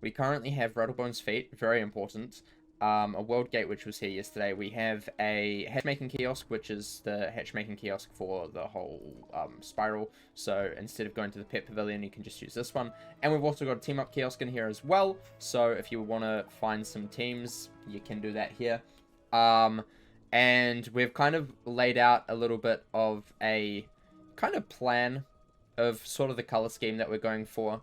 We currently have Rattlebone's Feet, very important. A World Gate, which was here yesterday. We have a hatchmaking kiosk, which is the hatchmaking kiosk for the whole spiral. So instead of going to the pet pavilion, you can just use this one. And we've also got a team up kiosk in here as well. So if you want to find some teams, you can do that here. And we've kind of laid out a little bit of a kind of plan of sort of the color scheme that we're going for.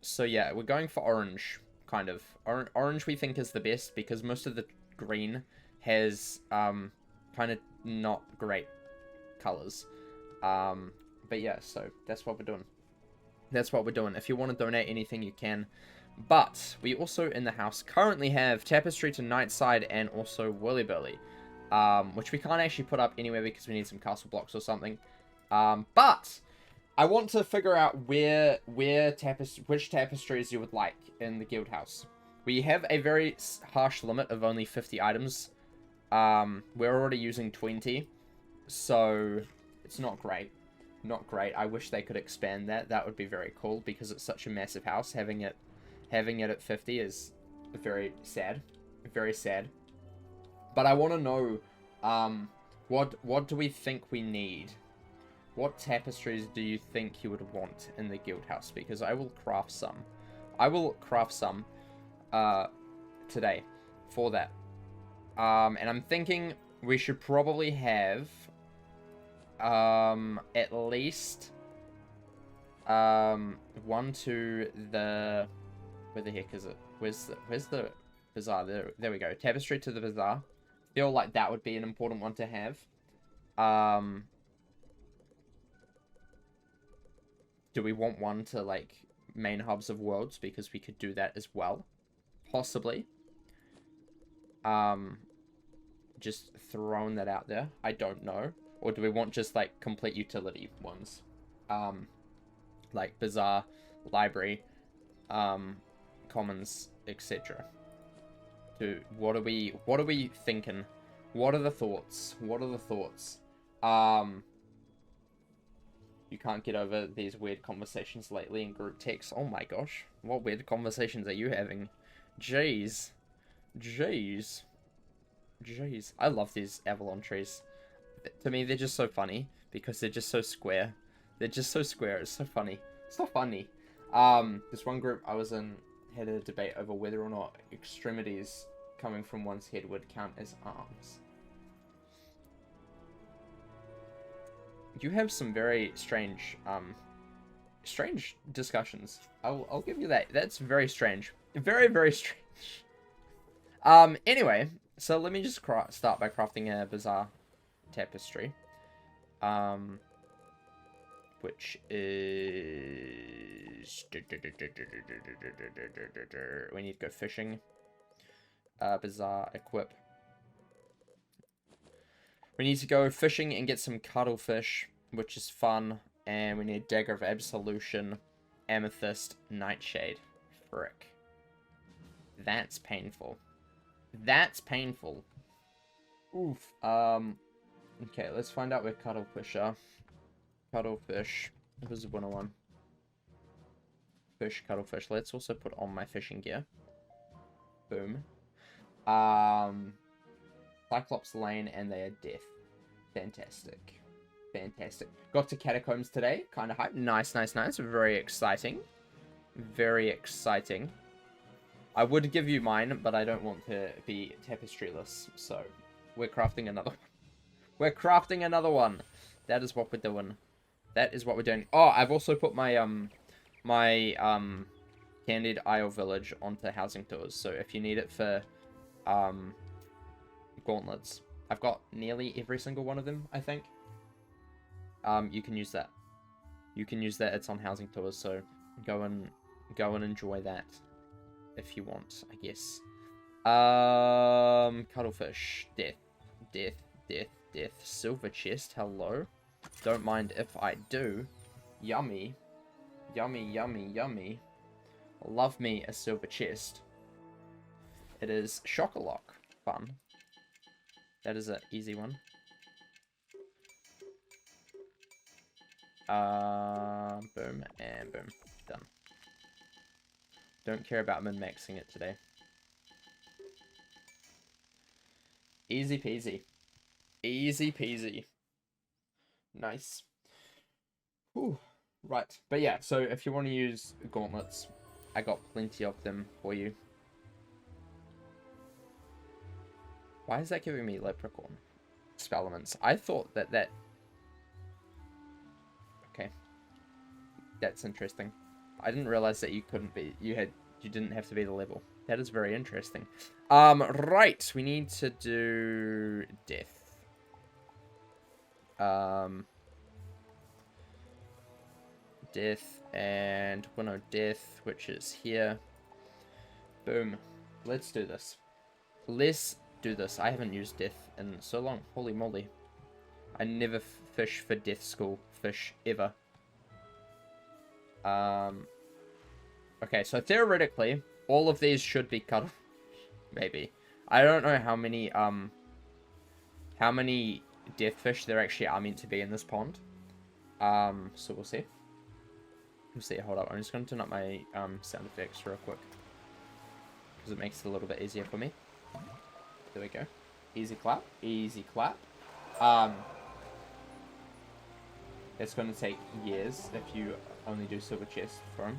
So yeah, we're going for orange, kind of. Orange we think is the best because most of the green has kind of not great colors. But yeah, so that's what we're doing. That's what we're doing. If you want to donate anything, you can. But we also in the house currently have Tapestry to Nightside and also Whirly-Burly, which we can't actually put up anywhere because we need some castle blocks or something. But I want to figure out which tapestries you would like in the guild house. We have a very harsh limit of only 50 items. We're already using 20, so it's not great. Not great. I wish they could expand that. That would be very cool because it's such a massive house. Having it at 50 is very sad. Very sad. But I want to know, what do we think we need? What tapestries do you think you would want in the guild house? Because I will craft some. I will craft some today for that. And I'm thinking we should probably have at least one to the... Where the heck is it? Where's the bazaar? There we go. Tapestry to the bazaar. Feel like that would be an important one to have. Do we want one to, like, main hubs of worlds? Because we could do that as well. Possibly. Just throwing that out there. I don't know. Or do we want just, like, complete utility ones? Like, bazaar, library, commons, etc. What are we thinking? What are the thoughts? What are the thoughts? You can't get over these weird conversations lately in group text. Oh my gosh. What weird conversations are you having? Jeez. Jeez. Jeez. I love these Avalon trees. To me, they're just so funny. Because they're just so square. They're just so square. It's so funny. It's so funny. This one group I was in had a debate over whether or not extremities coming from one's head would count as arms. You have some very strange discussions. I'll give you that. That's very strange. Very, very strange. Anyway, so let me just start by crafting a bazaar tapestry. Which is... We need to go fishing. Bazaar, equip. We need to go fishing and get some cuttlefish, which is fun. And we need Dagger of Absolution, Amethyst, Nightshade. Frick. That's painful. That's painful. Oof. Okay, let's find out where cuttlefish are. Cuttlefish. Wizard101. Fish, cuttlefish. Let's also put on my fishing gear. Boom. Cyclops Lane, and they are death. Fantastic. Fantastic. Got to Catacombs today. Kind of hype. Nice, nice, nice. Very exciting. Very exciting. I would give you mine, but I don't want to be tapestryless. So, we're crafting another one. We're crafting another one. That is what we're doing. That is what we're doing. Oh, I've also put my, Candied Isle Village onto housing tours. So, if you need it for, gauntlets. I've got nearly every single one of them, I think. You can use that. You can use that. It's on housing tours, so go and enjoy that if you want, I guess. Cuttlefish. Death. Death. Death. Death. Silver chest. Hello. Don't mind if I do. Yummy. Yummy, yummy, yummy. Love me a silver chest. It is Chock-a-Lock. Fun. That is an easy one. Boom and boom. Done. Don't care about min-maxing it today. Easy peasy. Easy peasy. Nice. Whew. Right. But yeah, so if you want to use gauntlets, I got plenty of them for you. Why is that giving me leprechaun elements? I thought that... Okay. That's interesting. I didn't realize that you couldn't be... You didn't have to be the level. That is very interesting. Right. We need to do death. Death and... Well, no, death, which is here. Boom. Let's do this. Let's do this. I haven't used death in so long. Holy moly. I never fish for death school fish ever. Okay, so theoretically, all of these should be cut off. Maybe. I don't know how many death fish there actually are meant to be in this pond. So we'll see. We'll see. Hold up. I'm just going to turn up my sound effects real quick, because it makes it a little bit easier for me. There we go. Easy clap. Easy clap. It's going to take years if you only do silver chests for him.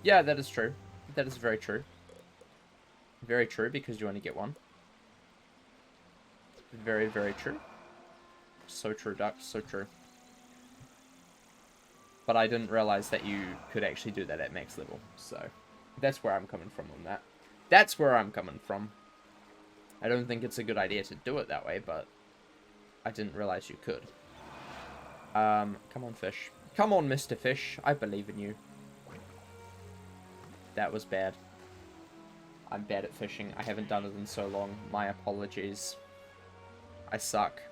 Yeah, that is true. That is very true. Very true, because you only get one. Very, very true. So true, Duck. So true. But I didn't realize that you could actually do that at max level. So, that's where I'm coming from on that. That's where I'm coming from. I don't think it's a good idea to do it that way, but I didn't realize you could. Come on, fish. Come on, Mr. Fish. I believe in you. That was bad. I'm bad at fishing. I haven't done it in so long. My apologies. I suck.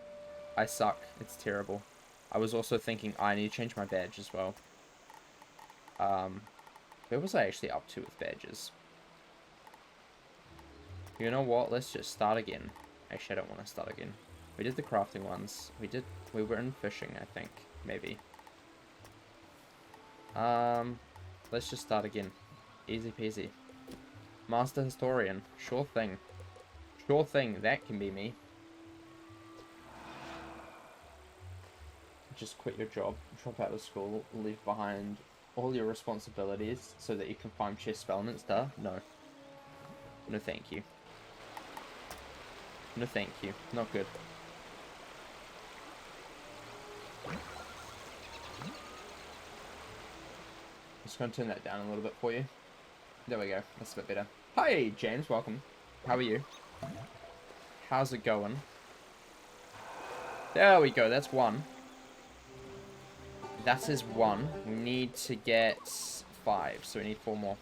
I suck. It's terrible. I was also thinking I need to change my badge as well. Where was I actually up to with badges? You know what? Let's just start again. Actually, I don't want to start again. We did the crafting ones. We were in fishing, I think. Maybe. Let's just start again. Easy peasy. Master Historian. Sure thing. Sure thing. That can be me. Just quit your job. Drop out of school. Leave behind all your responsibilities so that you can farm chest elements. Duh. No. No thank you. No thank you. Not good. Just going to turn that down a little bit for you. There we go. That's a bit better. Hi, James. Welcome. How are you? How's it going? There we go. That's one. That is one. We need to get 5, so we need 4 more.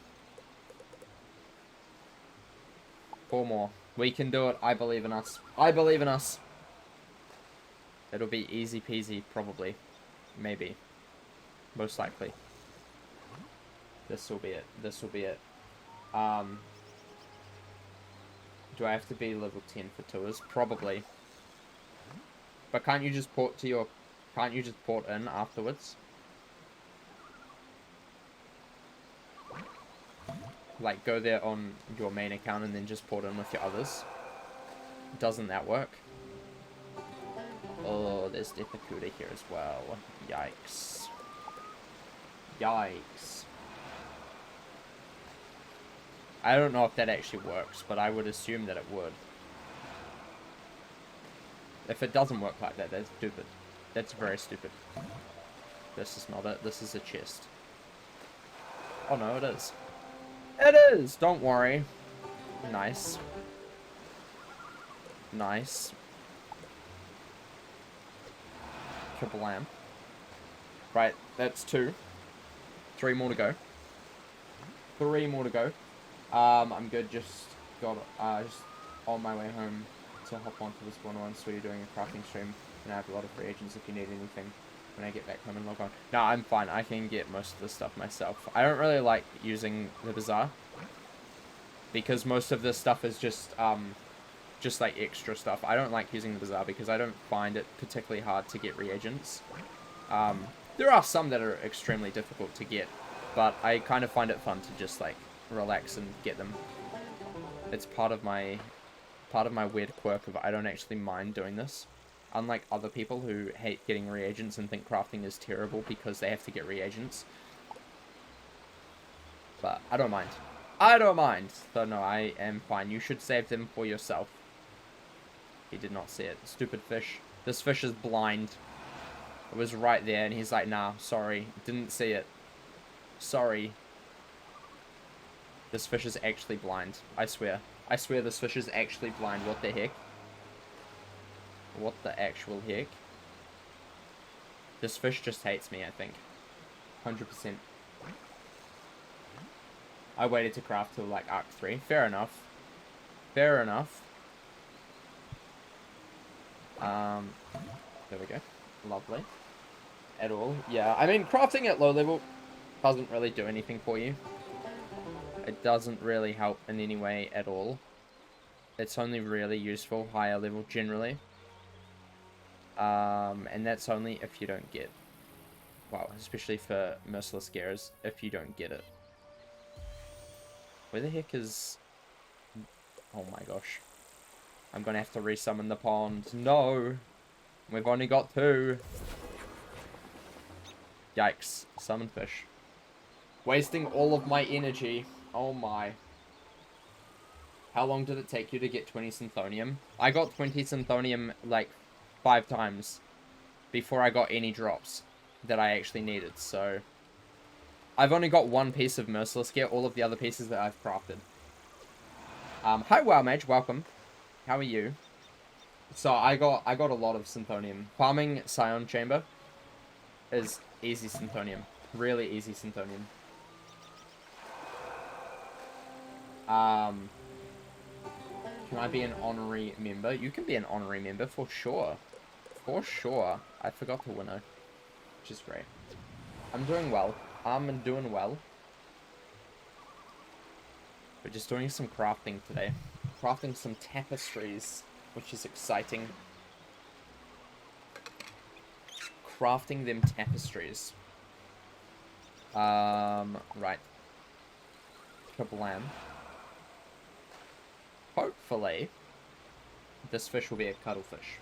4 more. We can do it. I believe in us. I believe in us. It'll be easy peasy, probably. Maybe. Most likely. This will be it. This will be it. Do I have to be level 10 for tours? Probably. But can't you just port to your... Can't you just port in afterwards? Like, go there on your main account and then just port in with your others. Doesn't that work? Oh, there's Depakuda here as well. Yikes. Yikes. I don't know if that actually works, but I would assume that it would. If it doesn't work like that, that's stupid. That's very stupid. This is not it. This is a chest. Oh no, it is. It is! Don't worry. Nice. Nice. Kablam. Right, that's 2. 3 more to go. 3 more to go. I'm good. Just got just on my way home to hop onto this 101. So you're doing a crafting stream, and I have a lot of free agents if you need anything when I get back home and log on. No, I'm fine. I can get most of the stuff myself. I don't really like using the bazaar because most of this stuff is just like extra stuff. I don't like using the bazaar because I don't find it particularly hard to get reagents. There are some that are extremely difficult to get, but I kind of find it fun to just like relax and get them. It's part of my weird quirk of I don't actually mind doing this. Unlike other people who hate getting reagents and think crafting is terrible because they have to get reagents. But I don't mind. I don't mind. So no, I am fine. You should save them for yourself. He did not see it. Stupid fish. This fish is blind. It was right there and he's like, nah, sorry. Didn't see it. Sorry. This fish is actually blind. I swear. I swear this fish is actually blind. What the heck? What the actual heck? This fish just hates me, I think. 100%. I waited to craft till like Arc 3. Fair enough. Fair enough. There we go. Lovely. At all. Yeah, I mean, crafting at low level doesn't really do anything for you. It doesn't really help in any way at all. It's only really useful higher level generally. And that's only if you don't get... Well, especially for Merciless Scarers, if you don't get it. Where the heck is... Oh my gosh. I'm gonna have to resummon the pond. No! We've only got 2. Yikes. Summon fish. Wasting all of my energy. Oh my. How long did it take you to get 20 Synthonium? I got 20 Synthonium like 5 times before I got any drops that I actually needed, so... I've only got 1 piece of Merciless Gear, all of the other pieces that I've crafted. Hi WoW Mage, welcome. How are you? So I got a lot of Synthonium. Farming Scion Chamber is easy Synthonium. Really easy Synthonium. Can I be an honorary member? You can be an honorary member for sure. For sure. I forgot to winnow. Which is great. I'm doing well. I'm doing well. We're just doing some crafting today. Crafting some tapestries, which is exciting. Crafting them tapestries. Right. Kablam. Hopefully, this fish will be a cuttlefish.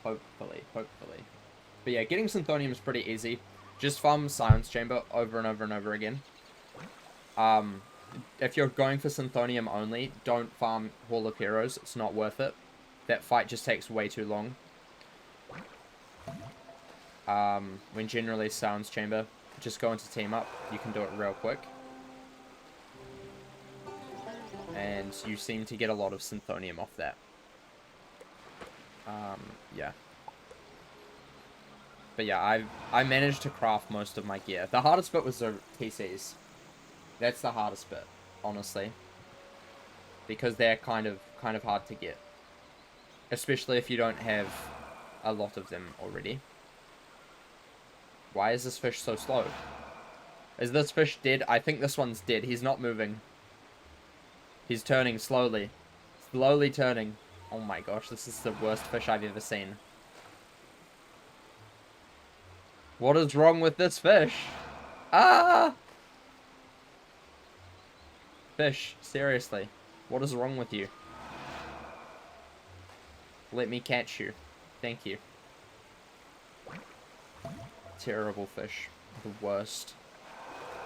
Hopefully. But yeah, getting Synthonium is pretty easy. Just farm Science Chamber over and over and over again. If you're going for Synthonium only, don't farm Hall of Heroes. It's not worth it. That fight just takes way too long. When generally Science Chamber, just go into team up. You can do it real quick. And you seem to get a lot of Synthonium off that. Yeah. But yeah, I managed to craft most of my gear. The hardest bit was the TCs. That's the hardest bit, honestly. Because they're kind of hard to get. Especially if you don't have a lot of them already. Why is this fish so slow? Is this fish dead? I think this one's dead. He's not moving. He's turning slowly. Slowly turning. Oh my gosh, this is the worst fish I've ever seen. What is wrong with this fish? Ah! Fish, seriously. What is wrong with you? Let me catch you. Thank you. Terrible fish. The worst.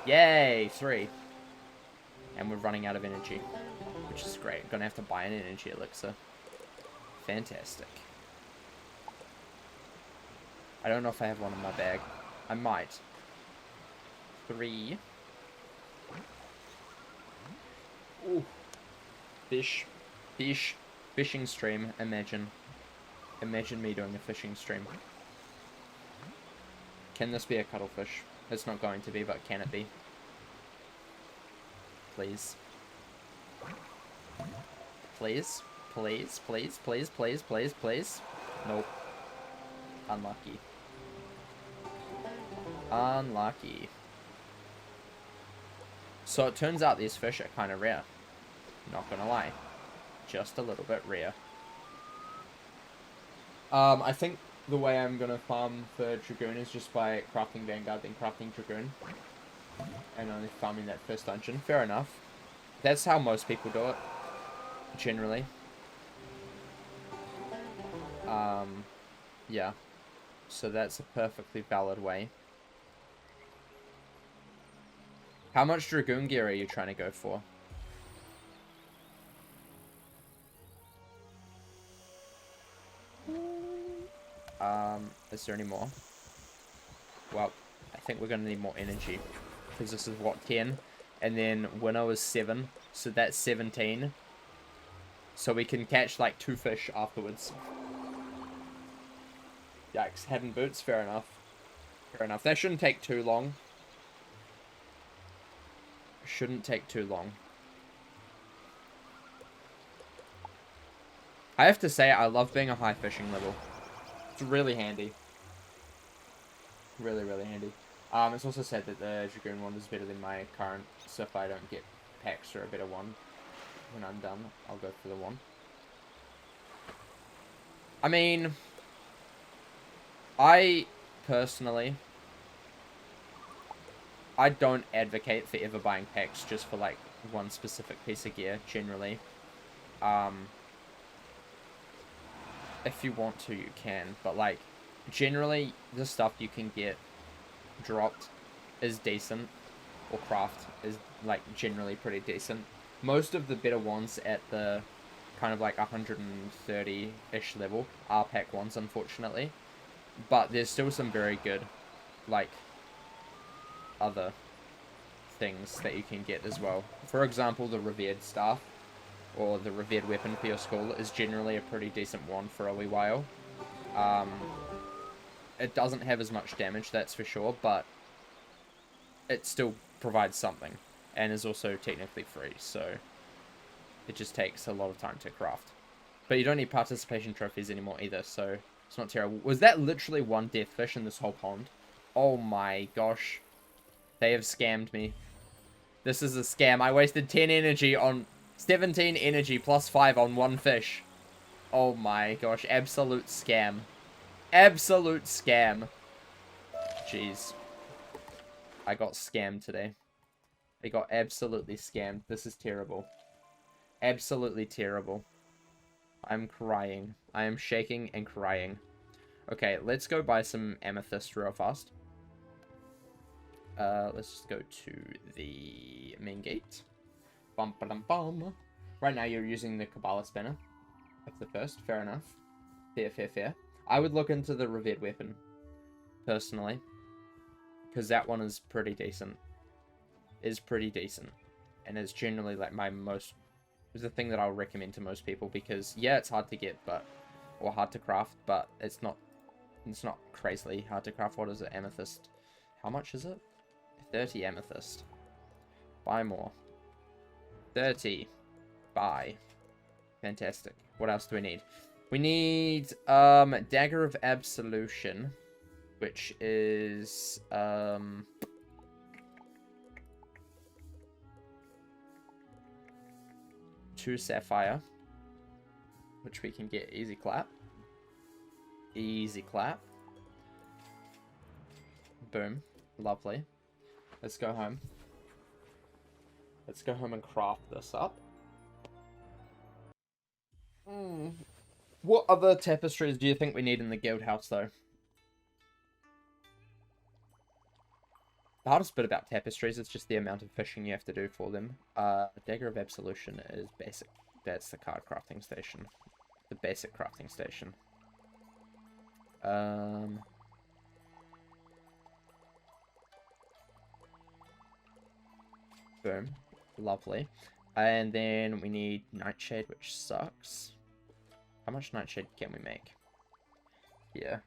Yay! 3. And we're running out of energy. Which is great. Gonna have to buy an energy elixir. Fantastic. I don't know if I have one in my bag. I might. 3. Ooh. Fish. Fish. Fishing stream. Imagine. Imagine me doing a fishing stream. Can this be a cuttlefish? It's not going to be, but can it be? Please. Please. Please. Please. Please. Please. Please. Please. Nope. Unlucky. Unlucky. So it turns out these fish are kind of rare. Not gonna lie. Just a little bit rare. I think the way I'm gonna farm for Dragoon is just by crafting Vanguard, then crafting Dragoon. And only farming that first dungeon. Fair enough. That's how most people do it, generally. Yeah. So that's a perfectly valid way. How much Dragoon gear are you trying to go for? Is there any more? Well, I think we're going to need more energy. Because this is, what, 10? And then Winnow is 7. So that's 17. So we can catch, like, 2 fish afterwards. Yikes, head boots? Fair enough. Fair enough. That shouldn't take too long. Shouldn't take too long. I have to say, I love being a high fishing level. It's really handy. Really, really handy. It's also said that the Dragoon one is better than my current, so if I don't get packs or a better one when I'm done, I'll go for the one. I mean, I personally, I don't advocate for ever buying packs just for like one specific piece of gear, generally. If you want to, you can, but like, generally, the stuff you can get dropped is decent, or craft is like generally pretty decent. Most of the better ones at the kind of like 130-ish level are pack ones, unfortunately, but there's still some very good like other things that you can get as well. For example, the revered staff or the revered weapon for your school is generally a pretty decent one for a wee while. It doesn't have as much damage, that's for sure, but it still provides something, and is also technically free, so it just takes a lot of time to craft. But you don't need participation trophies anymore either, so it's not terrible. Was that literally one death fish in this whole pond? Oh my gosh. They have scammed me. This is a scam. I wasted 10 energy on... 17 energy plus 5 on one fish. Oh my gosh. Absolute scam. Absolute scam. Jeez. I got scammed today. I got absolutely scammed. This is terrible. Absolutely terrible. I'm crying. I am shaking and crying. Okay, let's go buy some amethyst real fast. Let's just go to the main gate. Bum, ba, dum, bum. Right now you're using the Kabbalah Spanner. That's the first. Fair enough. Fair, fair, fair. I would look into the revered weapon, personally, because that one is pretty decent. Is pretty decent, and is generally like my most... is the thing that I'll recommend to most people, because yeah, it's hard to get, but... or hard to craft, but it's not crazily hard to craft. What is it? Amethyst. How much is it? 30 amethyst. Buy more. 30. Buy. Fantastic. What else do we need? We need Dagger of Absolution, which is 2 sapphire, which we can get easy clap. Easy clap. Boom. Lovely. Let's go home. Let's go home and craft this up. What other tapestries do you think we need in the guild house, though? The hardest bit about tapestries is just the amount of fishing you have to do for them. Dagger of Absolution is basic. That's the card crafting station. The basic crafting station. Boom. Lovely. And then we need Nightshade, which sucks. How much Nightshade can we make? Yeah.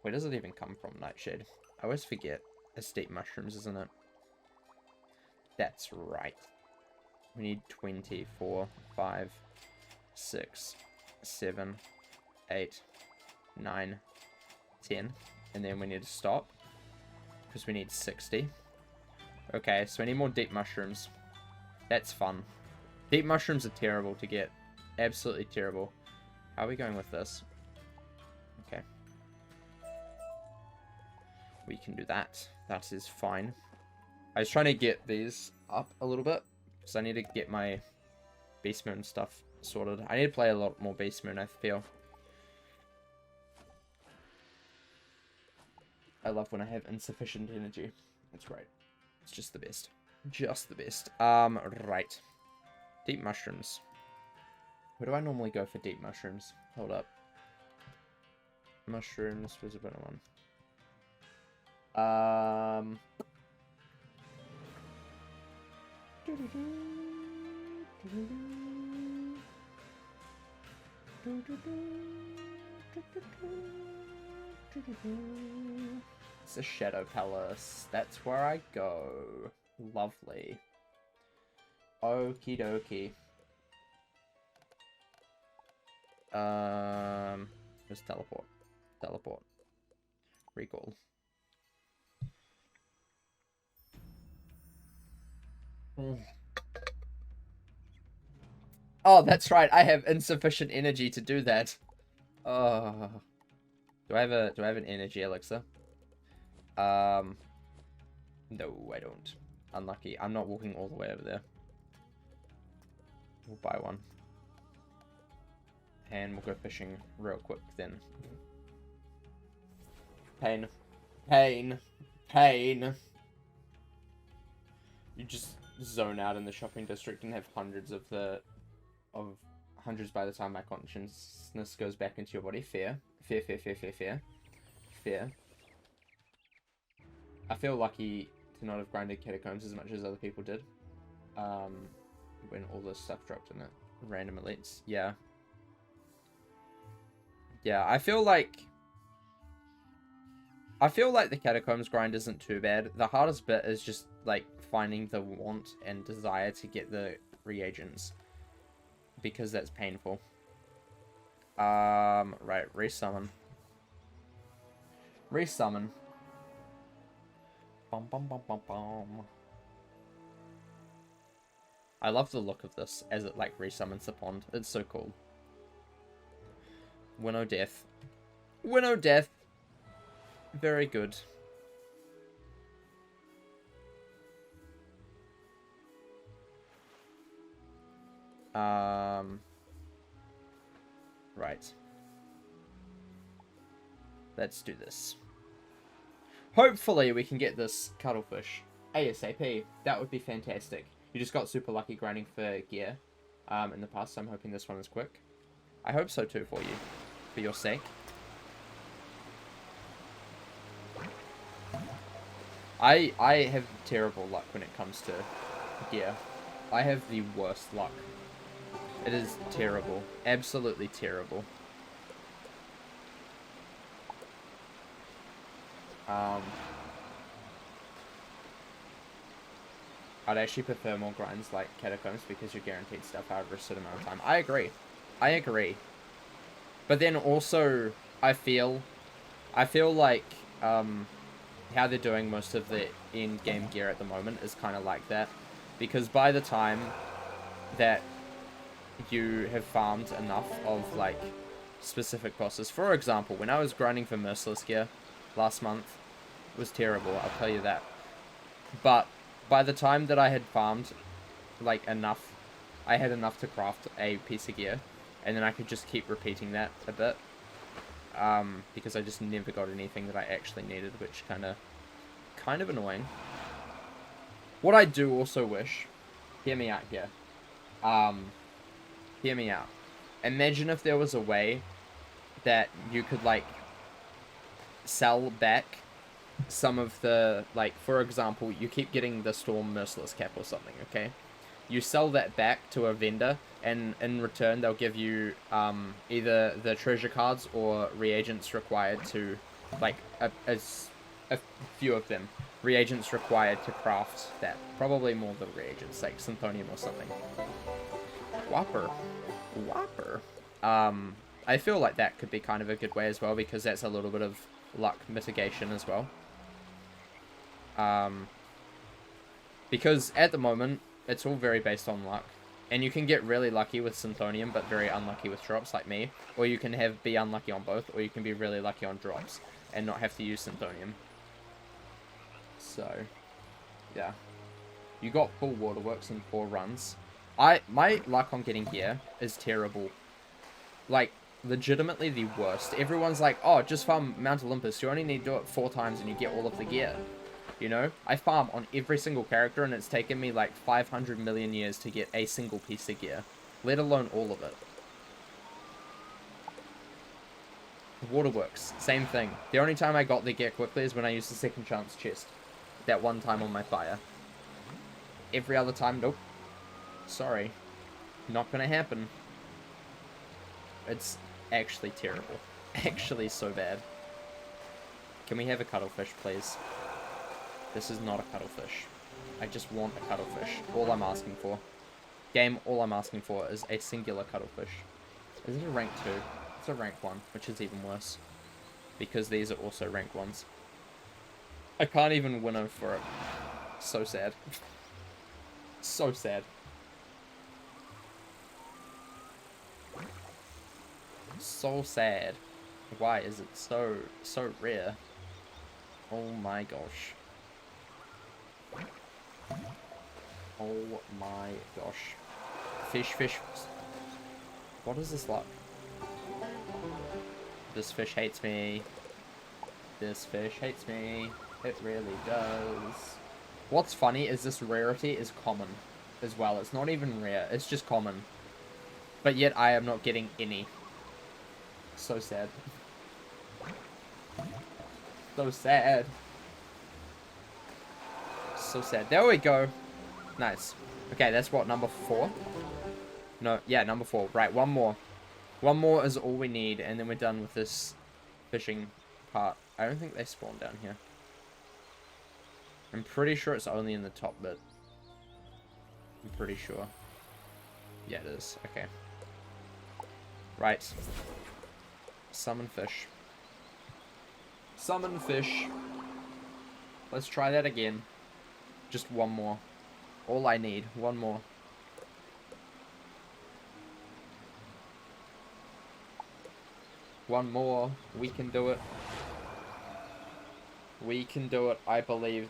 Where does it even come from, Nightshade? I always forget. It's steep mushrooms, isn't it? That's right. We need 24, 5, 6, 7, 8, 9, 10. And then we need to stop. Because we need 60. Okay, so we need more deep mushrooms. That's fun. Deep mushrooms are terrible to get. Absolutely terrible. How are we going with this? Okay. we can do that. That is fine. I was trying to get these up a little bit, so I need to get my Beast Moon stuff sorted. I need to play a lot more Beast Moon, I feel. I love when I have insufficient energy. It's great. It's just the best. Just the best. Right. Deep mushrooms. Where do I normally go for deep mushrooms? Hold up. Mushrooms, Wizard101. It's a Shadow Palace. That's where I go. Lovely. Okie dokie. Just teleport. Teleport. Recall. Oh, that's right. I have insufficient energy to do that. Oh. Do I have an energy elixir? No, I don't. Unlucky. I'm not walking all the way over there. We'll buy one. And we'll go fishing real quick then. Pain. Pain. Pain. You just zone out in the shopping district and have hundreds hundreds by the time my consciousness goes back into your body. Fear. Fear, fear, fear, fear, fear. Fear. I feel lucky to not have grinded catacombs as much as other people did. When all this stuff dropped in it. Random elites. Yeah. Yeah, I feel like the catacombs grind isn't too bad. The hardest bit is just like finding the want and desire to get the reagents, because that's painful. Right, resummon. Resummon. Bum bum bum bum bum. I love the look of this as it like resummons the pond. It's so cool. Winnow Death. Winnow Death. Very good. Right. Let's do this. Hopefully we can get this cuttlefish ASAP. That would be fantastic. You just got super lucky grinding for gear in the past, so I'm hoping this one is quick. I hope so too for you. For your sake. I have terrible luck when it comes to gear. I have the worst luck. It is terrible. Absolutely terrible. I'd actually prefer more grinds like catacombs because you're guaranteed stuff over a certain amount of time. I agree. I agree. But then also, I feel like how they're doing most of the in-game gear at the moment is kind of like that. Because by the time that you have farmed enough of, like, specific bosses. For example, when I was grinding for Merciless gear last month, it was terrible, I'll tell you that. But by the time that I had farmed, like, enough, I had enough to craft a piece of gear. And then I could just keep repeating that a bit. Because I just never got anything that I actually needed, which kind of annoying. What I do also wish, hear me out here. Hear me out. Imagine if there was a way that you could, like, sell back some of the, like, for example, you keep getting the Storm Merciless cap or something, okay? You sell that back to a vendor, and in return they'll give you either the treasure cards or reagents required to, like, a few of them. Reagents required to craft that. Probably more than reagents, like Synthonium or something. Whopper. Whopper. I feel like that could be kind of a good way as well, because that's a little bit of luck mitigation as well. Because at the moment, it's all very based on luck. And you can get really lucky with Synthonium, but very unlucky with drops, like me. Or you can be unlucky on both, or you can be really lucky on drops, and not have to use Synthonium. So, yeah. You got full waterworks in 4 runs. My luck on getting gear is terrible. Like, legitimately the worst. Everyone's like, oh, just farm Mount Olympus. You only need to do it 4 times and you get all of the gear. You know? I farm on every single character and it's taken me like 500 million years to get a single piece of gear. Let alone all of it. Waterworks, same thing. The only time I got the gear quickly is when I used the second chance chest. That one time on my fire. Every other time, nope. Sorry. Not gonna happen. It's actually terrible. Actually so bad. Can we have a cuttlefish, please? This is not a cuttlefish. I just want a cuttlefish. All I'm asking for. Game, all I'm asking for is a singular cuttlefish. Is it a rank 2? It's a rank 1, which is even worse. Because these are also rank 1s. I can't even winnow for it. So sad. So sad. So sad. Why is it so rare? Oh my gosh. Oh my gosh. Fish. What is this like? This fish hates me. This fish hates me. It really does. What's funny is this rarity is common as well. It's not even rare. It's just common. But yet I am not getting any. So sad. So sad. So sad. There we go. Nice. Okay, that's what, number 4? No, yeah, number 4. Right, one more. One more is all we need, and then we're done with this fishing part. I don't think they spawn down here. I'm pretty sure it's only in the top bit. I'm pretty sure. Yeah, it is. Okay. Right. Summon fish. Summon fish. Let's try that again. Just one more. All I need. One more. One more. We can do it. We can do it. I believe.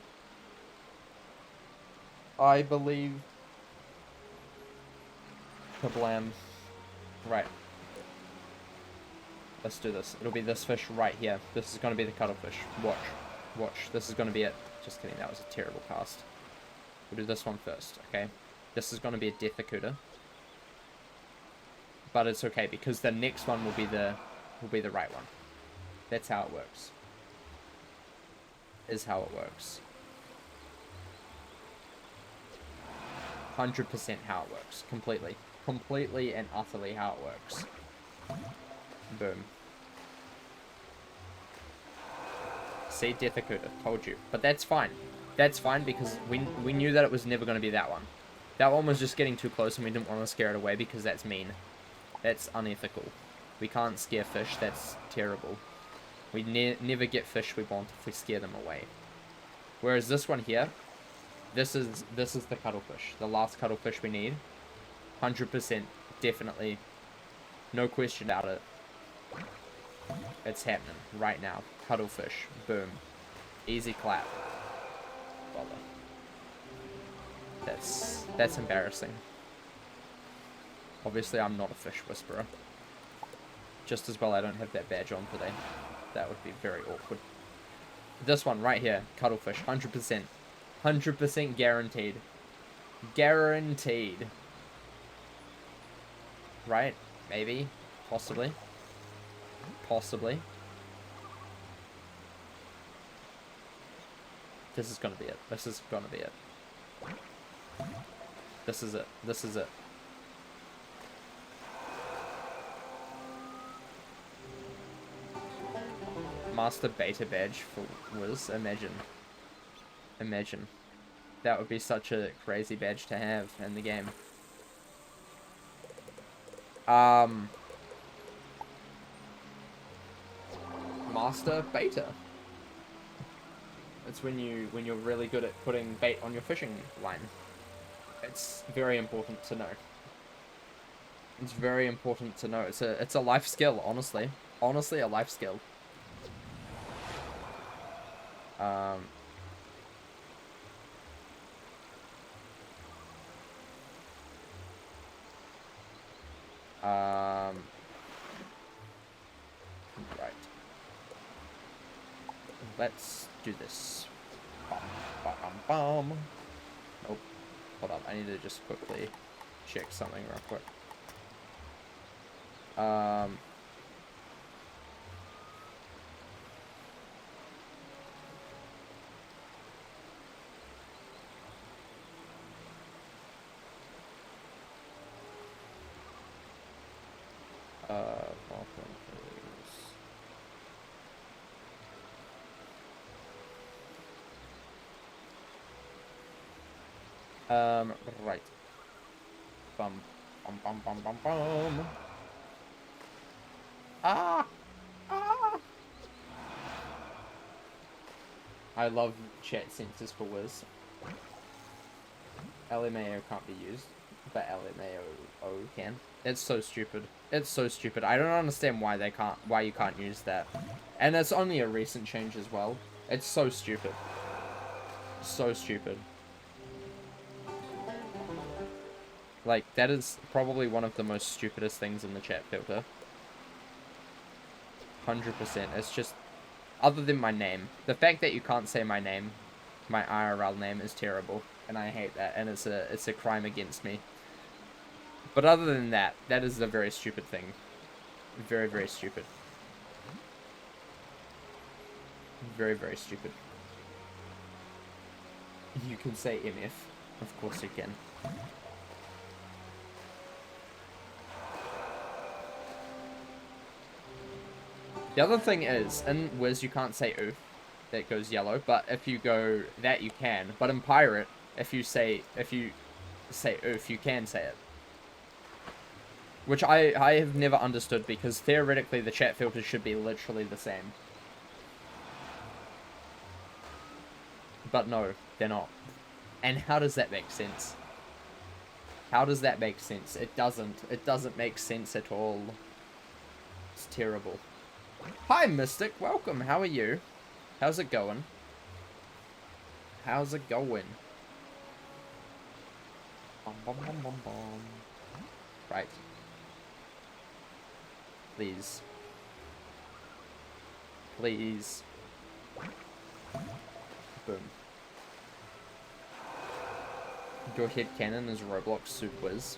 I believe. Kablam. Right. Let's do this. It'll be this fish right here. This is going to be the cuttlefish. Watch. Watch. This is going to be it. Just kidding. That was a terrible cast. We'll do this one first, okay? This is going to be a Death. But it's okay, because the next one will be the right one. That's how it works. Is how it works. 100% how it works. Completely. Completely and utterly how it works. Boom. See, Death. Told you. But that's fine. That's fine, because we knew that it was never going to be that one. That one was just getting too close and we didn't want to scare it away because that's mean. That's unethical. We can't scare fish. That's terrible. We never get fish we want if we scare them away. Whereas this one here, this is the cuttlefish. The last cuttlefish we need. 100%. Definitely. No question about it. It's happening right now. Cuttlefish. Boom. Easy clap. That's embarrassing. Obviously, I'm not a fish whisperer. Just as well I don't have that badge on today. That would be very awkward. This one right here, cuttlefish, 100%. 100% guaranteed. Guaranteed. Right? Maybe. Possibly. Possibly. This is gonna be it. This is gonna be it. This is it. This is it. Master beta badge for Wiz. Imagine. Imagine. That would be such a crazy badge to have in the game. Master beta. It's when you're really good at putting bait on your fishing line. It's very important to know. It's very important to know. It's a life skill, honestly. Honestly, a life skill. Right. Let's do this. Bum, bum, bum. Oh, hold up. I need to just quickly check something real quick. Right. Bum, bum, bum, bum, bum, bum. Ah! Ah! I love chat sensors for Wiz. LMAO can't be used, but LMAO can. It's so stupid. It's so stupid. I don't understand why you can't use that. And it's only a recent change as well. It's so stupid. So stupid. Like, that is probably one of the most stupidest things in the chat filter. 100%. It's just, other than my name. The fact that you can't say my name, my IRL name, is terrible. And I hate that. And it's a crime against me. But other than that, that is a very stupid thing. Very, very stupid. Very, very stupid. You can say MF. Of course you can. The other thing is, in Wiz you can't say oof. That goes yellow. But if you go that, you can. But in Pirate, if you say oof, you can say it. Which I have never understood, because theoretically the chat filters should be literally the same. But no, they're not. And how does that make sense? How does that make sense? It doesn't. It doesn't make sense at all. It's terrible. Hi, Mystic. Welcome. How are you? How's it going? How's it going? Bum, bum, bum, bum, bum. Right. Please. Please. Boom. Your headcanon is Roblox Super Wiz.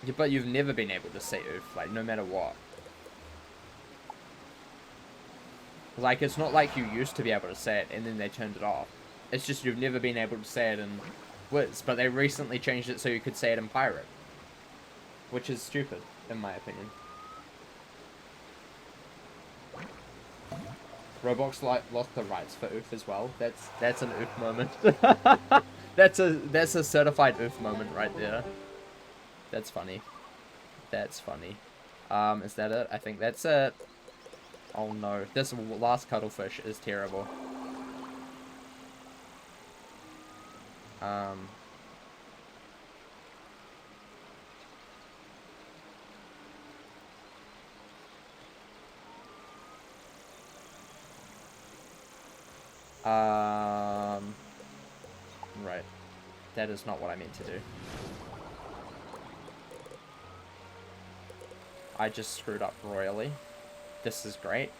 Yeah, but you've never been able to say oof, like, no matter what. Like, it's not like you used to be able to say it and then they turned it off. It's just you've never been able to say it in Wiz, but they recently changed it so you could say it in Pirate. Which is stupid, in my opinion. Roblox lost the rights for oof as well. That's an oof moment. that's a certified oof moment right there. That's funny. That's funny. Is that it? I think that's it. Oh no, this last cuttlefish is terrible. Right. That is not what I meant to do. I just screwed up royally. This is great.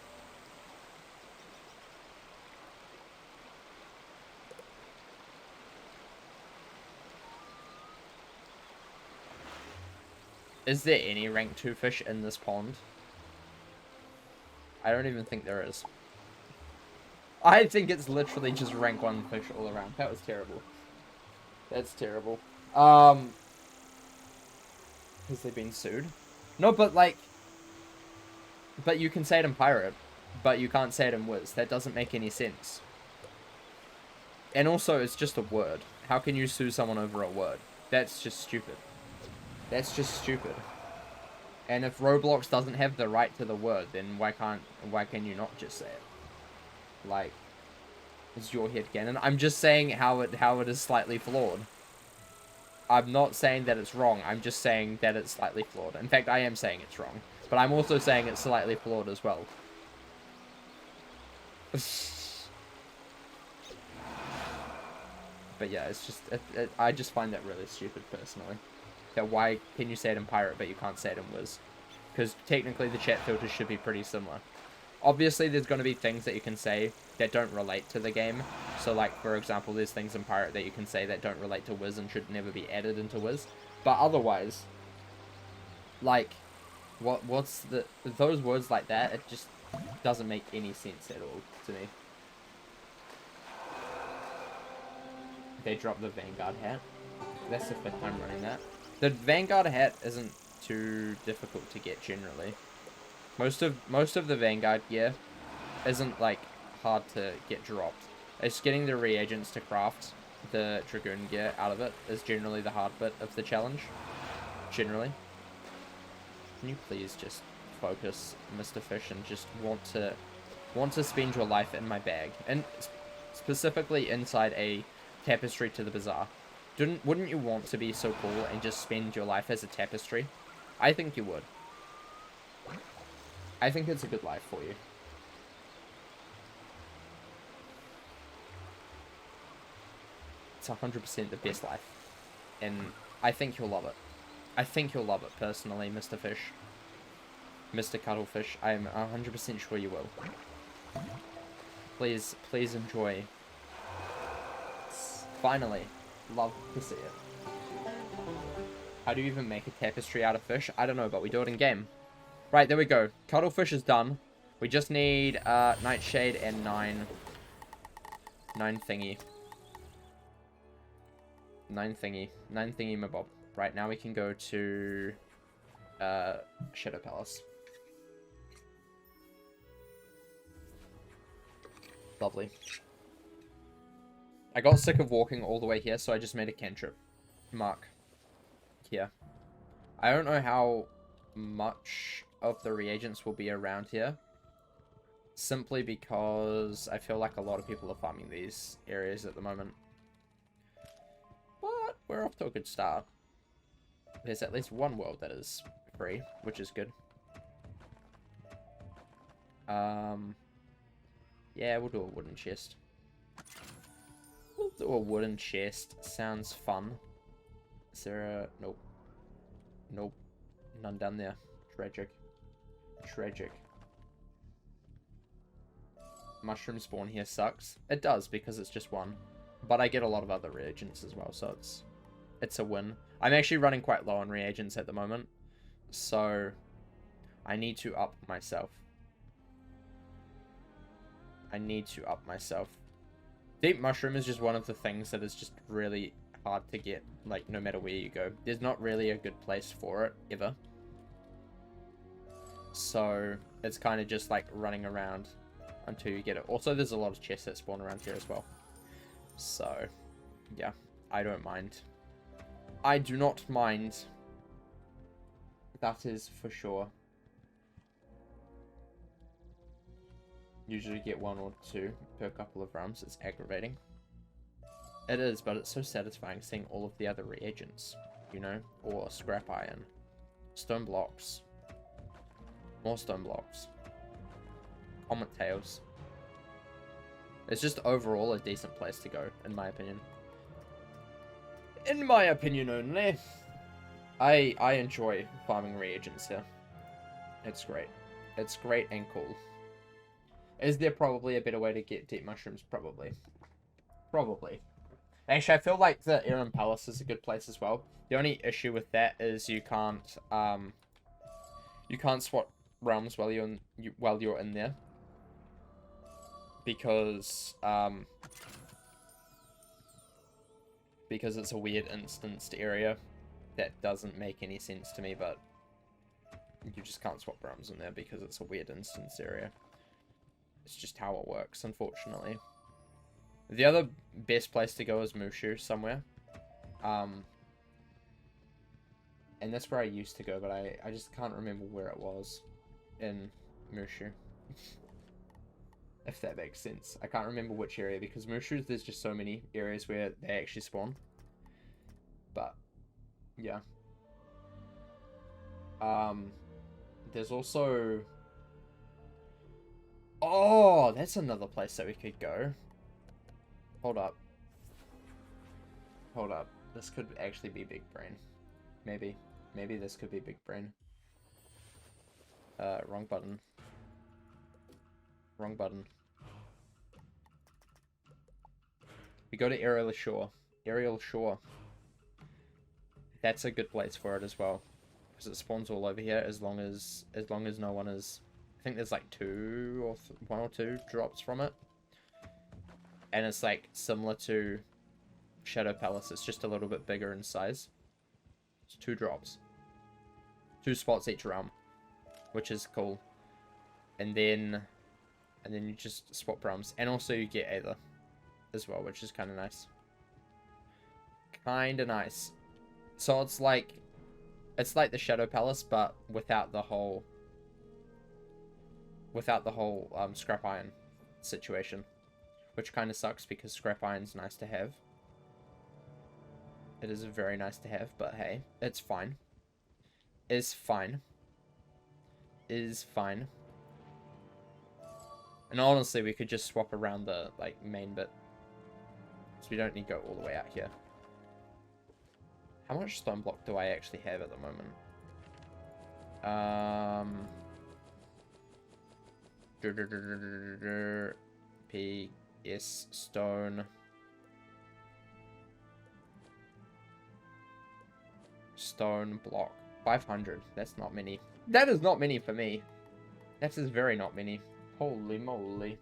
Is there any rank 2 fish in this pond? I don't even think there is. I think it's literally just rank 1 fish all around. That was terrible. That's terrible. Has they been sued? No, but like... But you can say it in Pirate, but you can't say it in Wiz. That doesn't make any sense. And also, it's just a word. How can you sue someone over a word? That's just stupid. That's just stupid. And if Roblox doesn't have the right to the word, then why can you not just say it? Like, it's your headcanon. I'm just saying how it is slightly flawed. I'm not saying that it's wrong. I'm just saying that it's slightly flawed. In fact, I am saying it's wrong. But I'm also saying it's slightly flawed as well. But yeah, it's just... I just find that really stupid, personally. that why can you say it in Pirate but you can't say it in Wiz? Because technically the chat filters should be pretty similar. Obviously, there's going to be things that you can say that don't relate to the game. So, like, for example, there's things in Pirate that you can say that don't relate to Wiz and should never be added into Wiz. But otherwise, like, what's the... those words like that, it just doesn't make any sense at all to me. They dropped the Vanguard hat. That's the fifth time running that. The Vanguard hat isn't too difficult to get generally. Most of the Vanguard gear isn't like hard to get dropped. It's getting the reagents to craft the Dragoon gear out of it is generally the hard bit of the challenge. Generally. Can you please just focus, Mr. Fish, and just want to spend your life in my bag, and specifically inside a tapestry to the bazaar? Wouldn't you want to be so cool and just spend your life as a tapestry? I think you would. I think it's a good life for you. It's 100% the best life. And I think you'll love it. I think you'll love it, personally, Mr. Fish. Mr. Cuttlefish. I'm 100% sure you will. Please enjoy. Finally. Love to see it. How do you even make a tapestry out of fish? I don't know, but we do it in game. Right, there we go. Cuttlefish is done. We just need Nightshade and 9 thingy. 9 thingy mabob. Right, now we can go to Shadow Palace. Lovely. I got sick of walking all the way here, so I just made a cantrip mark here. I don't know how much of the reagents will be around here, simply because I feel like a lot of people are farming these areas at the moment. But we're off to a good start. There's at least one world that is free, which is good. Yeah, we'll do a wooden chest. We'll do a wooden chest. Sounds fun. Is there a... Nope. Nope. None down there. Tragic. Tragic. Mushroom spawn here sucks. It does, because it's just one. But I get a lot of other reagents as well, so it's a win. I'm actually running quite low on reagents at the moment, so I need to up myself. I need to up myself. Deep mushroom is just one of the things that is just really hard to get, like, no matter where you go. There's not really a good place for it, ever. So, it's kind of just, like, running around until you get it. Also, there's a lot of chests that spawn around here as well. So, yeah, I don't mind. I do not mind. That is for sure. Usually get 1 or 2 per couple of rounds. It's aggravating. It is, but it's so satisfying seeing all of the other reagents, you know? Or scrap iron. Stone blocks. More stone blocks. Comet tails. It's just overall a decent place to go, in my opinion. In my opinion only. I enjoy farming reagents here. It's great. It's great and cool. Is there probably a better way to get deep mushrooms? Probably. Probably. Actually, I feel like the Aaron Palace is a good place as well. The only issue with that is you can't swap realms while you're in there. Because it's a weird instanced area that doesn't make any sense to me, but you just can't swap realms in there because it's a weird instance area. It's just how it works, unfortunately. The other best place to go is Mushu somewhere. And that's where I used to go, but I just can't remember where it was in Mushu. If that makes sense. I can't remember which area, because Mushu, there's just so many areas where they actually spawn. But, yeah. There's also... Oh, that's another place that we could go. Hold up. Hold up. This could actually be big brain. Maybe. Maybe this could be big brain. Wrong button. Wrong button. We go to Aerial Shore. Aerial Shore. That's a good place for it as well. Because it spawns all over here as long as no one is... I think there's like one or two drops from it. And it's like similar to Shadow Palace. It's just a little bit bigger in size. It's 2 drops. 2 spots each realm. Which is cool. And then you just swap realms. And also you get Aether as well, which is kind of nice. Kind of nice. So it's like the Shadow Palace, but without the whole scrap iron situation, which kind of sucks because scrap iron's nice to have. It is very nice to have, but hey, it's fine. Is fine. Is fine. And honestly, we could just swap around the like main bit, so we don't need to go all the way out here. How much stone block do I actually have at the moment? PS stone. Stone block. 500. That's not many. That is not many for me. That is very not many. Holy moly.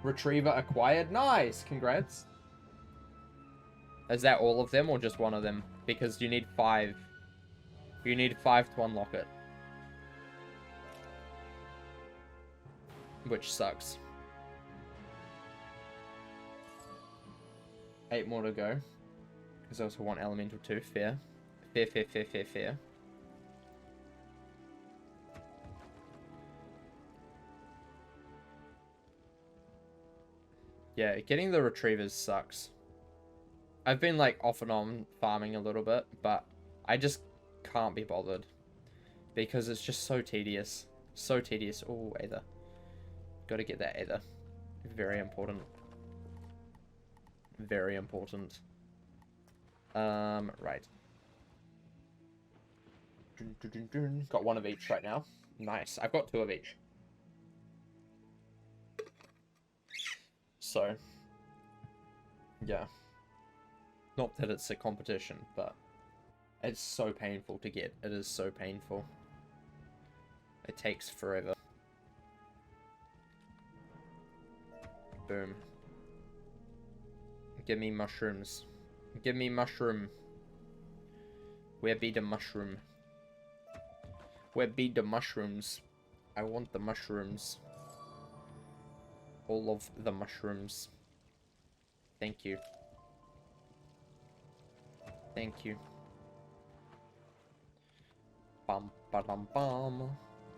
Retriever acquired. Nice. Congrats. Is that all of them or just one of them? Because you need 5. You need 5 to unlock it. Which sucks. 8 more to go. Because I also want elemental too. Fair. Fair, fair, fair, fair, fair. Yeah, getting the retrievers sucks. I've been like off and on farming a little bit, but I just can't be bothered. Because it's just so tedious. So tedious. Oh, Aether. Gotta get that Aether. Very important. Very important. Right. Got 1 of each right now. Nice. I've got 2 of each. So, yeah. Not that it's a competition, but it's so painful to get. It is so painful. It takes forever. Boom. Give me mushrooms. Give me mushroom. Where be the mushroom? Where be the mushrooms? I want the mushrooms. All of the mushrooms. Thank you. Thank you. Bum ba dum bum.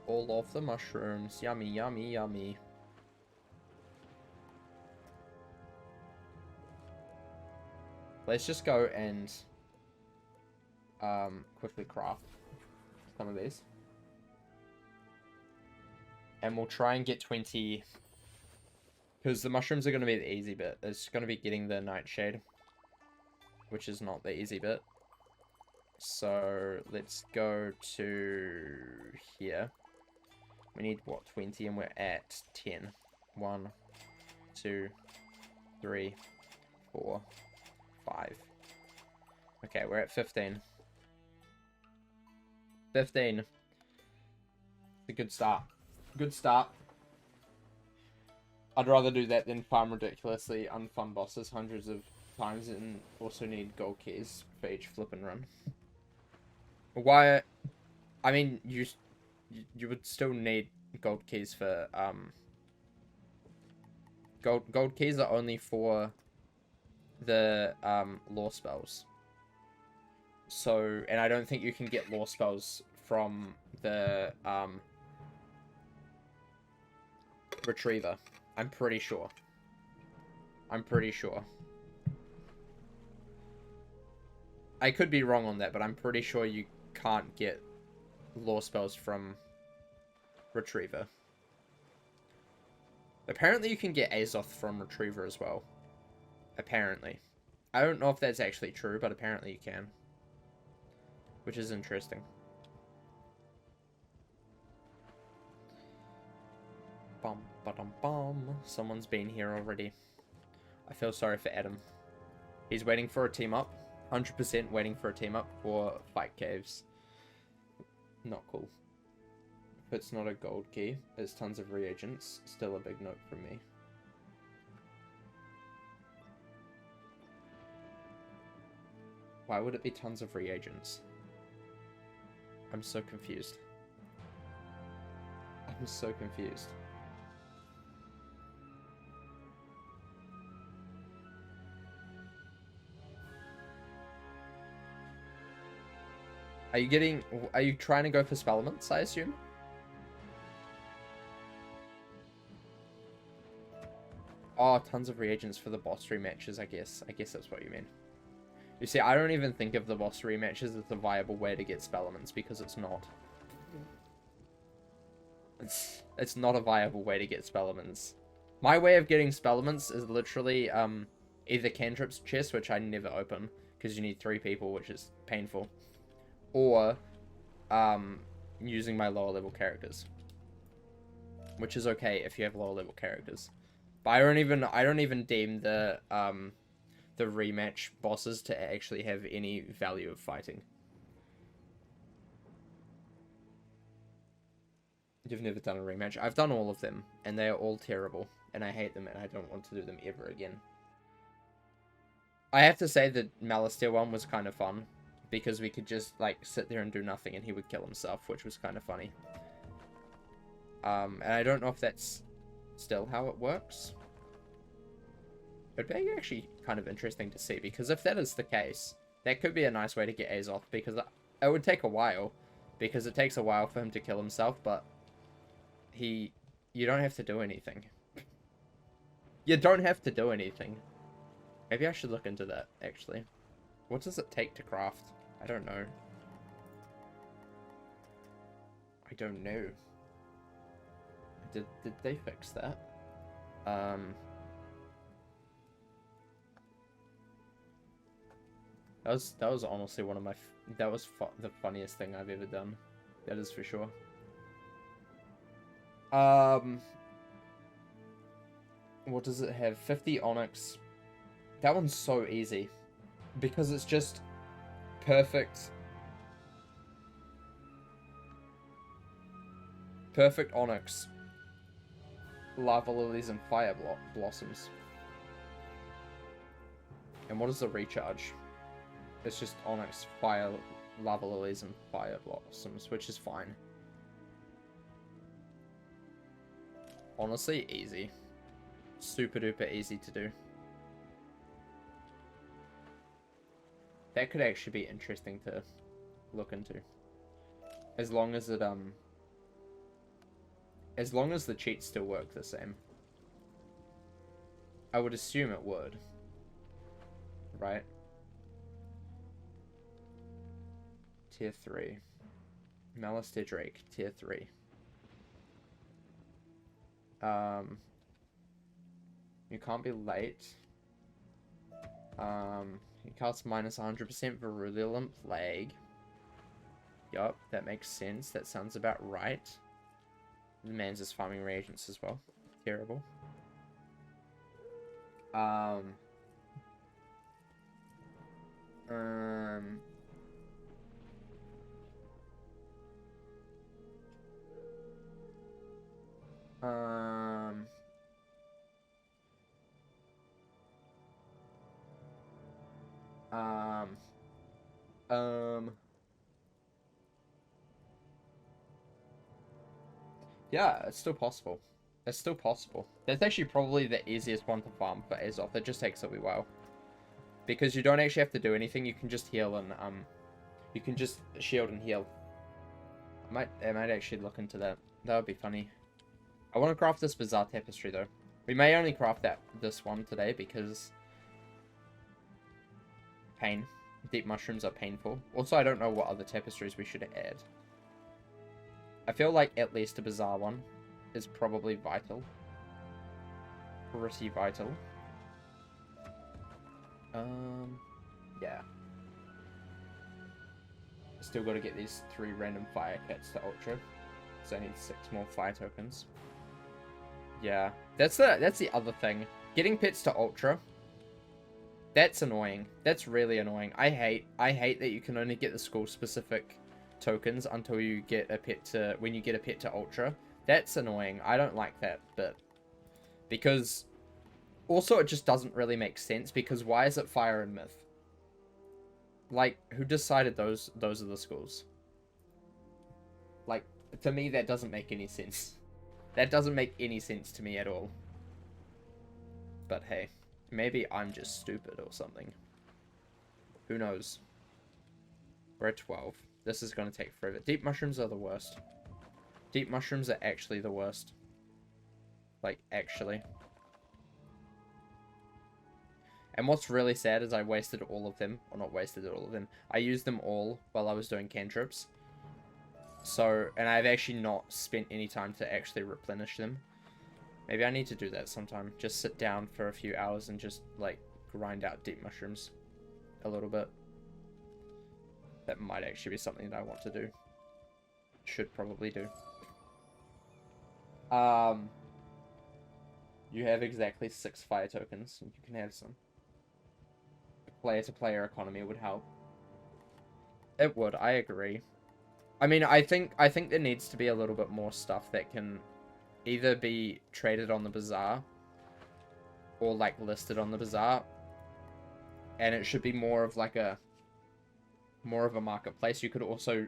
All of the mushrooms. Yummy, yummy, yummy. Let's just go and quickly craft some of these. And we'll try and get 20, because the mushrooms are going to be the easy bit. It's going to be getting the nightshade, which is not the easy bit. So let's go to here. We need, what, 20, and we're at 10. 1, 2, 3, 4, 5. Okay, we're at 15. 15. It's a good start. Good start. I'd rather do that than farm ridiculously unfun bosses hundreds of times and also need gold keys for each flip and run. Why? I mean, you would still need gold keys for gold keys are only for the lore spells. So, and I don't think you can get lore spells from the retriever. I'm pretty sure. I'm pretty sure. I could be wrong on that, but I'm pretty sure you can't get lore spells from retriever. Apparently you can get Azoth from retriever as well. Apparently. I don't know if that's actually true, but apparently you can. which is interesting. Bum, ba-dum, bum. Someone's been here already. I feel sorry for Adam. He's waiting for a team up. 100% waiting for a team up for Fight Caves. Not cool. If it's not a gold key, it's tons of reagents. Still a big note from me. Why would it be tons of reagents? I'm so confused. I'm so confused. Are you trying to go for spellements, I assume? Oh, tons of reagents for the boss rematches, I guess. I guess that's what you mean. You see, I don't even think of the boss rematches as a viable way to get spellements, because it's not. It's not a viable way to get spellements. My way of getting spellements is literally either cantrips chest, which I never open, because you need 3 people, which is painful. Or using my lower level characters, which is okay if you have lower level characters. But I don't even deem the rematch bosses to actually have any value of fighting. You've never done a rematch. I've done all of them, and they are all terrible, and I hate them, and I don't want to do them ever again. I have to say that Malistaire one was kind of fun, because we could just, like, sit there and do nothing, and he would kill himself, which was kind of funny. And I don't know if that's still how it works. It'd be actually kind of interesting to see, because if that is the case, that could be a nice way to get Azoth, because it would take a while, because it takes a while for him to kill himself, but you don't have to do anything. You don't have to do anything. Maybe I should look into that, actually. What does it take to craft? I don't know. I don't know. Did they fix that? That was honestly one of my... That was the funniest thing I've ever done. That is for sure. What does it have? 50 onyx. That one's so easy. Because it's just perfect onyx, lava lilies, and fire blossoms. And what is the recharge? It's just onyx, fire, lava lilies, and fire blossoms, which is fine. Honestly, easy. Super duper easy to do. That could actually be interesting to look into. As long as it, as long as the cheats still work the same. I would assume it would. Right? Tier 3. Malistaire Drake, Tier 3. You can't be late. He casts minus 100% Virulent Plague. Yup, that makes sense. That sounds about right. The man's just farming reagents as well. Terrible. Yeah, it's still possible. It's still possible. That's actually probably the easiest one to farm for Azoth. It just takes a wee while. Because you don't actually have to do anything. You can just heal and, you can just shield and heal. I might actually look into that. That would be funny. I want to craft this bizarre tapestry, though. We may only craft this one today, because... pain. Deep mushrooms are painful. Also, I don't know what other tapestries we should add. I feel like at least a bizarre one is probably vital. Pretty vital. Yeah. Still got to get these 3 random fire cats to Ultra. So I need 6 more fire tokens. Yeah, that's the other thing. Getting pets to Ultra. That's annoying. That's really annoying. I hate that you can only get the school specific tokens until you get a pet to, when you get a pet to Ultra. That's annoying. I don't like that bit. Because also it just doesn't really make sense, because why is it Fire and Myth? Like, who decided those are the schools? Like, to me that doesn't make any sense. That doesn't make any sense to me at all. But hey, maybe I'm just stupid or something. Who knows? We're at 12. This is going to take forever. Deep mushrooms are the worst. Deep mushrooms are actually the worst. Like, actually. And what's really sad is I wasted all of them. Or not wasted all of them. I used them all while I was doing cantrips. So, and I've actually not spent any time to actually replenish them. Maybe I need to do that sometime. Just sit down for a few hours and just, like, grind out deep mushrooms a little bit. That might actually be something that I want to do. Should probably do. You have exactly 6 fire tokens. You can have some. Player-to-player economy would help. It would, I agree. I mean, I think there needs to be a little bit more stuff that can either be traded on the bazaar or, like, listed on the bazaar. And it should be more of, like, a marketplace. You could also,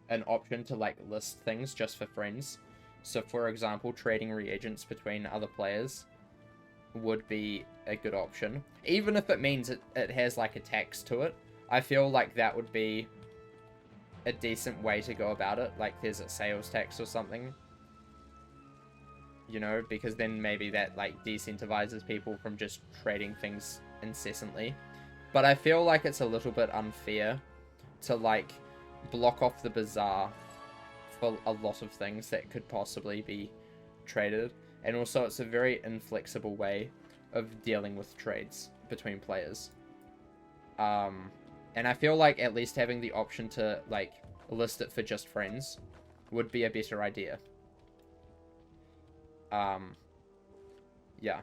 an option to, like, list things just for friends. So, for example, trading reagents between other players would be a good option. Even if it means it has, like, a tax to it. I feel like that would be a decent way to go about it. Like, there's a sales tax or something. You know, because then maybe that, like, decentivizes people from just trading things incessantly. But I feel like it's a little bit unfair to, like, block off the bazaar for a lot of things that could possibly be traded. And also, it's a very inflexible way of dealing with trades between players. And I feel like at least having the option to, like, list it for just friends would be a better idea. Yeah.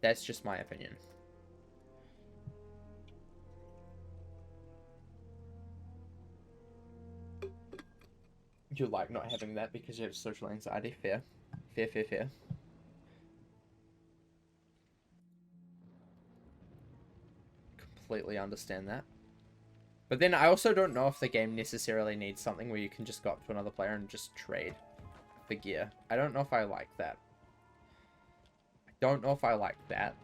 That's just my opinion. You like not having that because you have social anxiety. Fair. Fair, fair, fair. Completely understand that. But then I also don't know if the game necessarily needs something where you can just go up to another player and just trade for gear. I don't know if I like that. I don't know if I like that.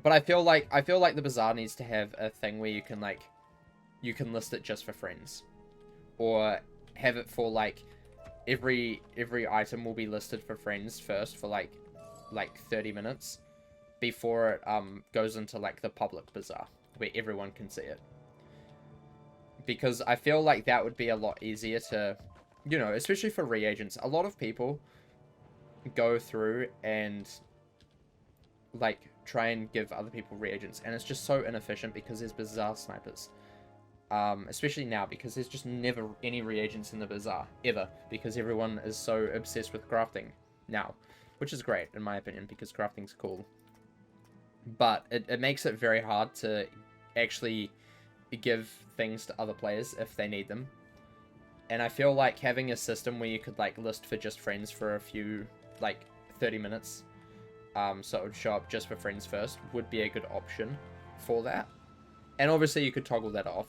But I feel like the bazaar needs to have a thing where you can, like, you can list it just for friends. Or have it for, like, every item will be listed for friends first for like 30 minutes before it goes into, like, the public bazaar where everyone can see it. Because I feel like that would be a lot easier to, you know, especially for reagents. A lot of people go through and, like, try and give other people reagents, and it's just so inefficient because there's bazaar snipers. Especially now, because there's just never any reagents in the bazaar, ever, because everyone is so obsessed with crafting now, which is great, in my opinion, because crafting's cool. But it makes it very hard to actually give things to other players if they need them. And I feel like having a system where you could, like, list for just friends for a few, like, 30 minutes, so it would show up just for friends first, would be a good option for that. And obviously you could toggle that off.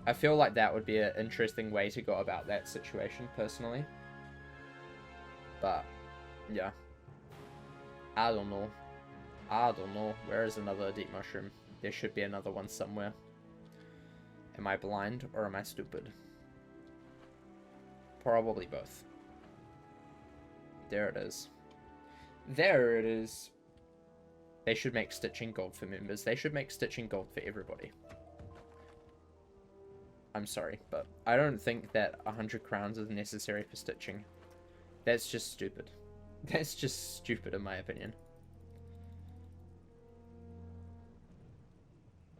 I feel like that would be an interesting way to go about that situation, personally. But, yeah. I don't know. I don't know. Where is another deep mushroom? There should be another one somewhere. Am I blind or am I stupid? Probably both. There it is. There it is. They should make stitching gold for members. They should make stitching gold for everybody. I'm sorry, but I don't think that 100 crowns is necessary for stitching. That's just stupid. That's just stupid in my opinion.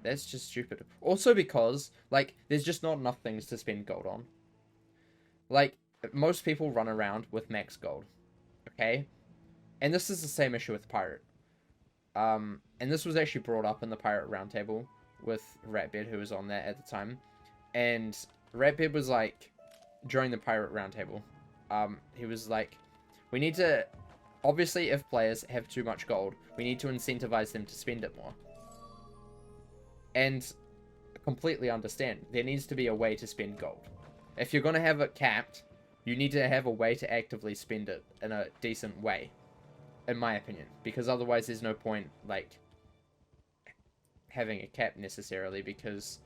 That's just stupid. Also because, like, there's just not enough things to spend gold on. Like, most people run around with max gold. Okay? And this is the same issue with Pirate. And this was actually brought up in the Pirate Roundtable with Ratbeard, who was on that at the time. And Ratbeard was like, during the Pirate Roundtable, he was like, we need to, obviously if players have too much gold, we need to incentivize them to spend it more. And I completely understand. There needs to be a way to spend gold. If you're going to have it capped, you need to have a way to actively spend it in a decent way. In my opinion. Because otherwise there's no point, like, having a cap necessarily. Because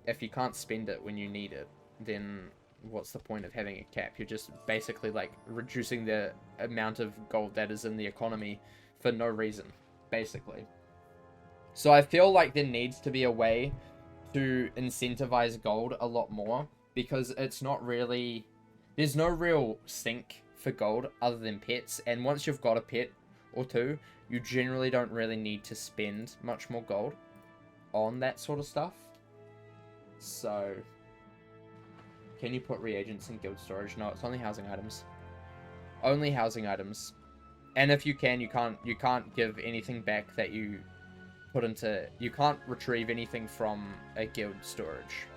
if you can't spend it when you need it, then what's the point of having a cap? You're just basically, like, reducing the amount of gold that is in the economy for no reason. Basically. So I feel like there needs to be a way to incentivize gold a lot more. Because it's not really... There's no real sink for gold other than pets, and once you've got a pet or two, you generally don't really need to spend much more gold on that sort of stuff. So, can you put reagents in guild storage? No, it's only housing items. Only housing items. And if you can, you can't give anything back that you put into... You can't retrieve anything from a guild storage.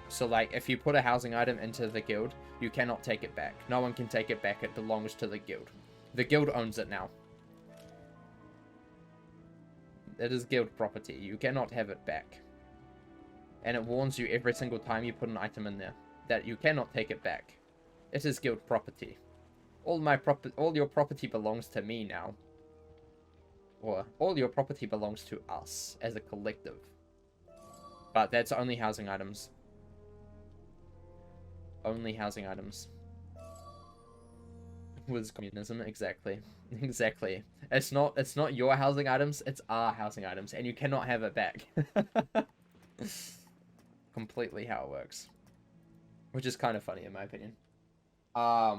So, like, if you put a housing item into the guild, you cannot take it back. No one can take it back. It belongs to the guild. The guild owns it now. It is guild property. You cannot have it back. And it warns you every single time you put an item in there that you cannot take it back. It is guild property. All your property belongs to me now. Or, all your property belongs to us as a collective. But that's only housing items. Only housing items. Was communism, exactly. Exactly. It's not your housing items, it's our housing items, and you cannot have it back. Completely how it works. Which is kind of funny in my opinion. Hi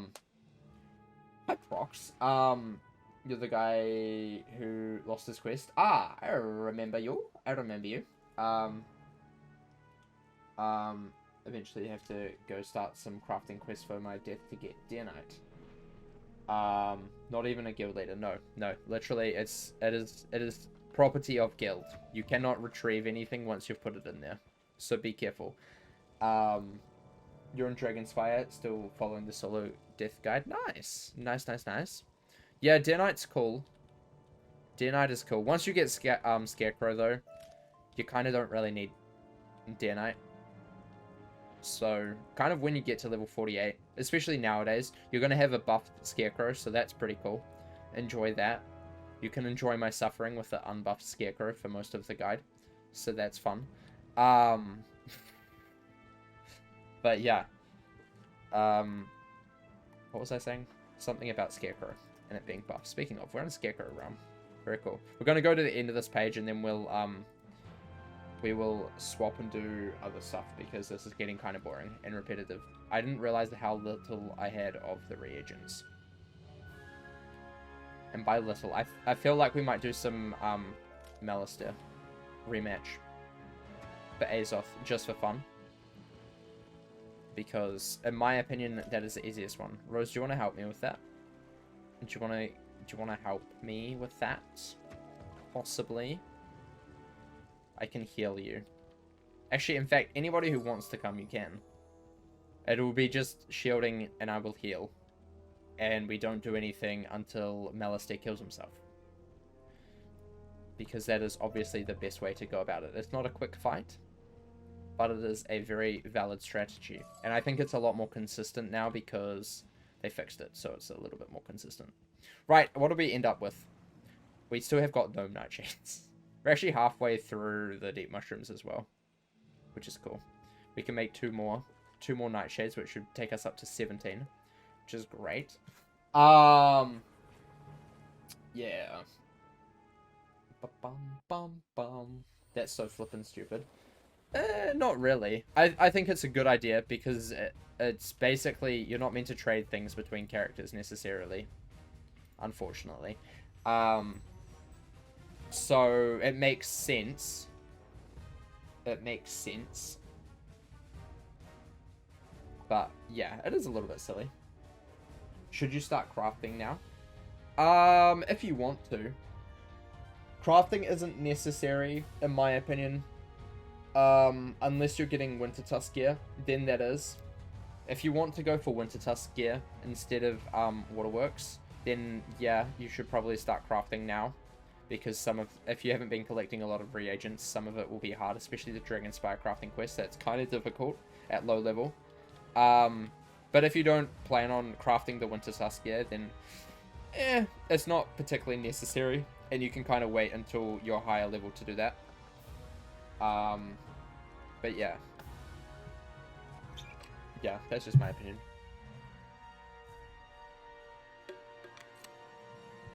Prox. You're the guy who lost his quest. Ah, I remember you. Eventually have to go start some crafting quests for my death to get Deanite. Not even a guild leader. No. Literally, it is property of guild. You cannot retrieve anything once you've put it in there. So be careful. You're in Dragon's Fire, still following the solo death guide. Nice. Yeah, Deanite's cool. Deanite is cool. Once you get Scarecrow, though, you kind of don't really need Deanite. So, kind of when you get to level 48, especially nowadays, you're going to have a buffed Scarecrow, so that's pretty cool. Enjoy that. You can enjoy my suffering with the unbuffed Scarecrow for most of the guide, so that's fun. But yeah. What was I saying? Something about Scarecrow and it being buffed. Speaking of, we're in a Scarecrow realm. Very cool. We're going to go to the end of this page and then we will swap and do other stuff because this is getting kind of boring and repetitive. I didn't realize how little I had of the reagents. And by little, I feel like we might do some Malister rematch for Azoth just for fun. Because, in my opinion, that is the easiest one. Rose, do you want to help me with that? Do you want to help me with that? Possibly. I can heal you. Actually, in fact, anybody who wants to come, you can. It will be just shielding and I will heal. And we don't do anything until Malister kills himself. Because that is obviously the best way to go about it. It's not a quick fight, but it is a very valid strategy. And I think it's a lot more consistent now because they fixed it, so it's a little bit more consistent. Right, what do we end up with? We still have got no nightshades. We're actually halfway through the deep mushrooms as well, which is cool. We can make two more nightshades, which should take us up to 17, which is great. Yeah. That's so flippin' stupid. Not really. I think it's a good idea because it's basically you're not meant to trade things between characters necessarily, unfortunately. So it makes sense it makes sense. But yeah, it is a little bit silly. Should you start crafting now? If you want to. Crafting isn't necessary, in my opinion. Unless you're getting Winter Tusk gear, then that is. If you want to go for Winter Tusk gear instead of Waterworks, then yeah, you should probably start crafting now. Because if you haven't been collecting a lot of reagents, some of it will be hard, especially the Dragonspire crafting quest. That's kind of difficult at low level. But if you don't plan on crafting the Winter Tusk gear, then it's not particularly necessary, and you can kind of wait until you're higher level to do that. But yeah, that's just my opinion.